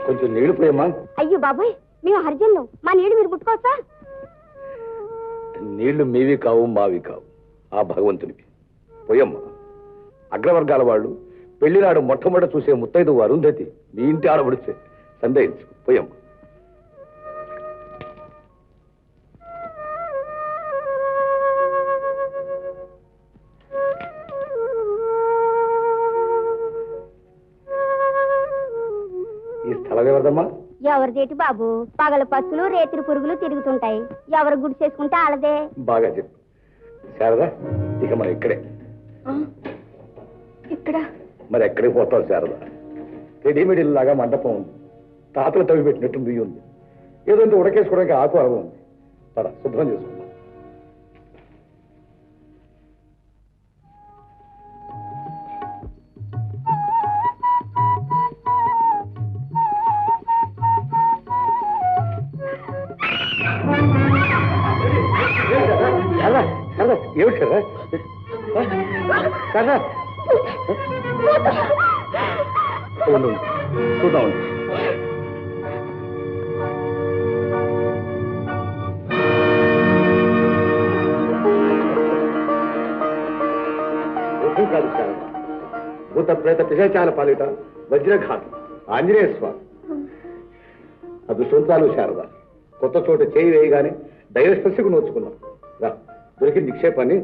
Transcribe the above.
కొంచెం నీళ్లు పోయమ్మా. అయ్యో బాబాయ్, మేము హరిజన్లు, మా నీళ్లు మీరు పుట్టుకోవచ్చా? నీళ్లు మీవి కావు, మావి కావు, ఆ భగవంతునికి. పోయమ్మా. అగ్రవర్గాల వాళ్ళు పెళ్లినాడు మొట్టమొదట చూసే ముత్తైదు అరుంధతి మీ ఇంటి ఆడబడితే సందేహించు. పోయమ్మా. ఈ స్థలం ఎవరిదమ్మా? ఎవరిదేటి బాబు? పగల పచ్చులు రేతిరి పురుగులు తిరుగుతుంటాయి. ఎవరు గుడి చేసుకుంటే వాళ్ళదే. బాగా చెప్పు శారదా. ఇక మనం ఇక్కడే. ఇక్కడ మరి ఎక్కడికి పోతావు శారదా? రెడీమేడ్ ఇల్లులాగా మండపం ఉంది, తాతలు తవ్వి పెట్టినట్టు బియ్యం ఉంది, ఏదో ఉడకేసుకోవడానికి ఆకు అరవ ఉంది. పద శుభ్రం చేసుకుందాం. ఏమిటి కదా కదా చూద్దాం. కాదు శారద, భూత ప్రేత పిశాచాల పాలిట వజ్రఘాతం ఆంజనేయ స్వామి. అదృష్టవంతాలు శారద. కొత్త చోట చేయి వేయగానే దైవ స్పర్శకు నోచుకున్నాం. దొరికిన నిక్షేపాన్ని